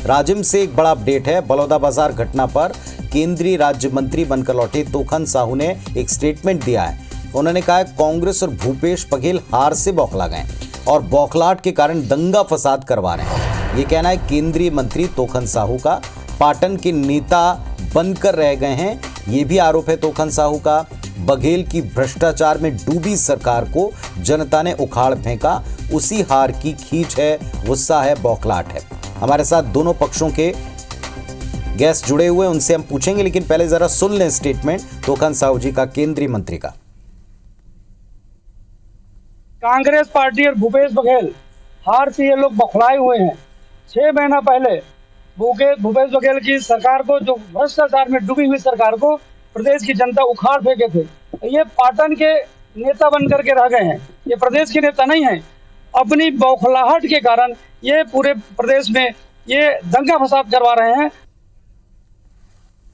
राजिम से एक बड़ा अपडेट है। बलौदाबाजार घटना पर केंद्रीय राज्य मंत्री बनकर लौटे तोखन साहू ने एक स्टेटमेंट दिया है। उन्होंने कहा है कांग्रेस और भूपेश बघेल हार से बौखला गए और बौखलाहट के कारण दंगा फसाद करवा रहे हैं। ये कहना है केंद्रीय मंत्री तोखन साहू का। पाटन के नेता बनकर रह गए हैं, ये भी आरोप है तोखन साहू का। बघेल की भ्रष्टाचार में डूबी सरकार को जनता ने उखाड़ फेंका, उसी हार की खींच है, गुस्सा है, बौखलाहट है। हमारे साथ दोनों पक्षों के गेस्ट जुड़े हुए, उनसे हम पूछेंगे, लेकिन पहले जरा सुन लें स्टेटमेंट तोखन साहू जी का, केंद्रीय मंत्री का। कांग्रेस पार्टी और भूपेश बघेल हार से ये लोग बौखलाए हुए हैं। 6 महीना पहले भूपेश बघेल की सरकार को, जो भ्रष्टाचार में डूबी हुई सरकार को प्रदेश की जनता उखाड़ फेंके थे। ये पाटन के नेता बनकर के रह गए हैं, ये प्रदेश के नेता नहीं हैं। अपनी बौखलाहट के कारण ये पूरे प्रदेश में ये दंगा फसाद करवा रहे हैं।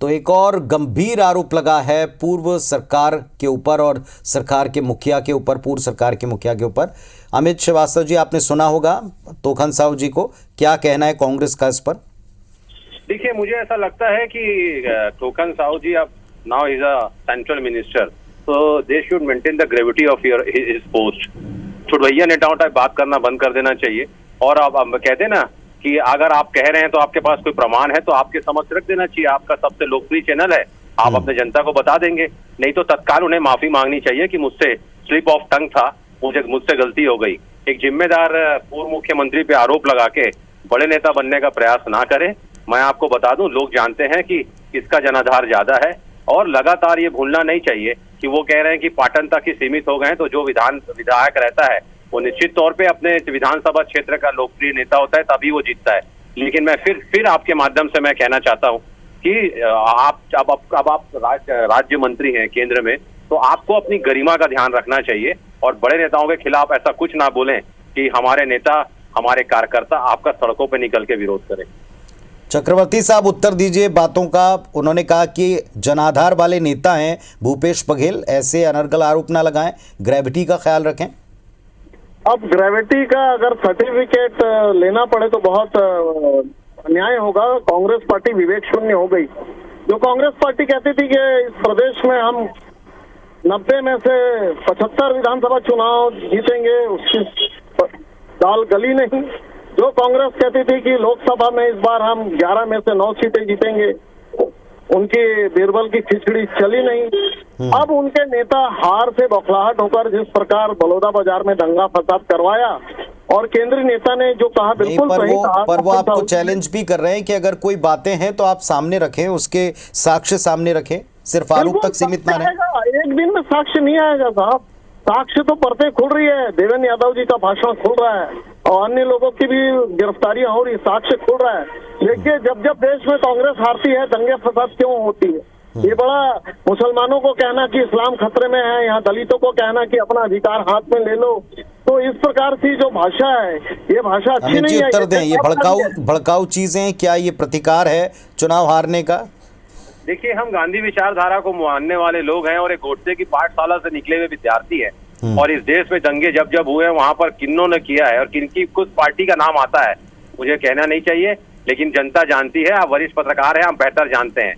तो एक और गंभीर आरोप लगा है पूर्व सरकार के ऊपर और सरकार के मुखिया के ऊपर, पूर्व सरकार के मुखिया के ऊपर। अमित श्रीवास्तव जी, आपने सुना होगा तोखन साहू जी को, क्या कहना है कांग्रेस का इस पर? देखिए, मुझे ऐसा लगता है कि तोखन साहू जी अब now is a central minister, so they should maintain the gravity of his post. छुड़वैया नेताओं टाइप बात करना बंद कर देना चाहिए। और अब कहते हैं ना कि अगर आप कह रहे हैं तो आपके पास कोई प्रमाण है तो आपके समक्ष रख देना चाहिए। आपका सबसे लोकप्रिय चैनल है, आप अपने जनता को बता देंगे। नहीं तो तत्काल उन्हें माफी मांगनी चाहिए कि मुझसे स्लिप ऑफ टंग था, मुझसे गलती हो गई। एक जिम्मेदार पूर्व मुख्यमंत्री पे आरोप लगा के बड़े नेता बनने का प्रयास ना करें। मैं आपको बता दूं, लोग जानते हैं कि इसका जनाधार ज्यादा है और लगातार ये भूलना नहीं चाहिए कि वो कह रहे हैं कि पाटन तक ही सीमित हो गए हैं। तो जो विधायक रहता है वो निश्चित तौर पे अपने विधानसभा क्षेत्र का लोकप्रिय नेता होता है, तभी वो जीतता है। लेकिन मैं फिर आपके माध्यम से मैं कहना चाहता हूँ कि आप राज्य मंत्री हैं केंद्र में, तो आपको अपनी गरिमा का ध्यान रखना चाहिए और बड़े नेताओं के खिलाफ ऐसा कुछ ना बोलें कि हमारे नेता, हमारे कार्यकर्ता आपका सड़कों पर निकल के विरोध करें। चक्रवर्ती साहब, उत्तर दीजिए बातों का। उन्होंने कहा कि जनाधार वाले नेता हैं भूपेश बघेल, ऐसे अनर्गल आरोप ना लगाएं, ग्रेविटी का ख्याल रखें। अब ग्रेविटी का अगर सर्टिफिकेट लेना पड़े तो बहुत अन्याय होगा। कांग्रेस पार्टी विवेक शून्य हो गई। जो कांग्रेस पार्टी कहती थी कि इस प्रदेश में हम 90 में से 75 विधानसभा चुनाव जीतेंगे, उसकी दाल गली नहीं। जो कांग्रेस कहती थी कि लोकसभा में इस बार हम 11 में से 9 सीटें जीतेंगे, उनकी बीरबल की खिचड़ी चली नहीं। अब उनके नेता हार से बौखलाहट होकर जिस प्रकार बलौदाबाजार में दंगा फसाद करवाया, और केंद्रीय नेता ने जो कहा बिल्कुल सही कहा। पर वो आपको चैलेंज भी कर रहे हैं कि अगर कोई बातें हैं तो आप सामने रखें, उसके साक्ष्य सामने रखें, सिर्फ आरोप तक सीमित ना रहें। एक दिन में साक्ष्य नहीं आएगा साहब, साक्ष्य तो परतें खुल रही है। देवेंद्र यादव जी का भाषण खुल रहा है और अन्य लोगों की भी गिरफ्तारियां हो रही, साक्ष्य खुल रहा है। देखिए, जब देश में कांग्रेस हारती है, दंगे फसाद क्यों होती है? ये बड़ा मुसलमानों को कहना कि इस्लाम खतरे में है, यहाँ दलितों को कहना कि अपना अधिकार हाथ में ले लो। तो इस प्रकार की जो भाषा है, ये भाषा अच्छी नहीं है। उत्तर दें, ये भड़काऊ चीजें, क्या ये प्रतिकार है चुनाव हारने का? देखिए, हम गांधी विचारधारा को मानने वाले लोग हैं और एक गोडसे की पाठशाला से निकले हुए विद्यार्थी हैं। और इस देश में दंगे जब हुए हैं, वहां पर किन्नों ने किया है और किनकी कुछ पार्टी का नाम आता है मुझे कहना नहीं चाहिए, लेकिन जनता जानती है। आप वरिष्ठ पत्रकार हैं, आप बेहतर जानते हैं।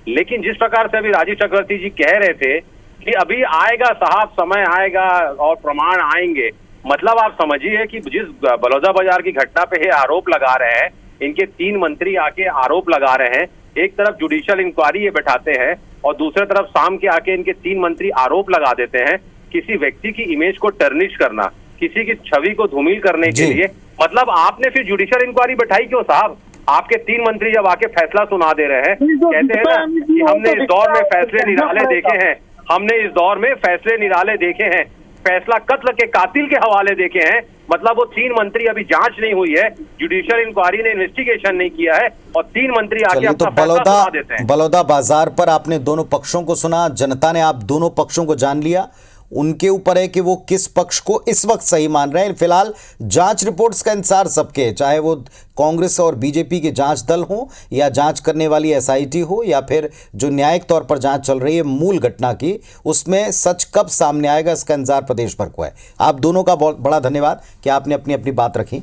लेकिन जिस प्रकार से अभी राजीव चक्रवर्ती जी कह रहे थे कि अभी आएगा साहब, समय आएगा और प्रमाण आएंगे, मतलब आप समझिए कि जिस बलौदाबाजार की घटना पे ये आरोप लगा रहे हैं, इनके 3 मंत्री आके आरोप लगा रहे हैं। एक तरफ जुडिशियल इंक्वायरी ये बैठाते हैं और दूसरे तरफ शाम के आके इनके 3 मंत्री आरोप लगा देते हैं किसी व्यक्ति की इमेज को टर्निश करना, किसी की छवि को धूमिल करने के लिए। मतलब आपने फिर जुडिशियल इंक्वायरी बैठाई क्यों साहब? आपके 3 मंत्री जब आके फैसला सुना दे रहे हैं, कहते हैं ना कि हमने इस दौर में फैसले निराले देखे हैं, हमने इस दौर में फैसले निराले देखे हैं, फैसला कत्ल के कातिल के हवाले देखे हैं। मतलब वो 3 मंत्री, अभी जांच नहीं हुई है, जुडिशियल इंक्वायरी ने इन्वेस्टिगेशन नहीं किया है और 3 मंत्री आके अपना फैसला सुना देते हैं। बलौदाबाजार पर आपने दोनों पक्षों को सुना, जनता ने आप दोनों पक्षों को जान लिया। उनके ऊपर है कि वो किस पक्ष को इस वक्त सही मान रहे हैं। फिलहाल जांच रिपोर्ट्स का इंतजार सबके, चाहे वो कांग्रेस और बीजेपी के जांच दल हो या जांच करने वाली एसआईटी हो या फिर जो न्यायिक तौर पर जांच चल रही है मूल घटना की, उसमें सच कब सामने आएगा इसका इंतजार प्रदेश भर को है। आप दोनों का बहुत बड़ा धन्यवाद कि आपने अपनी अपनी बात रखी।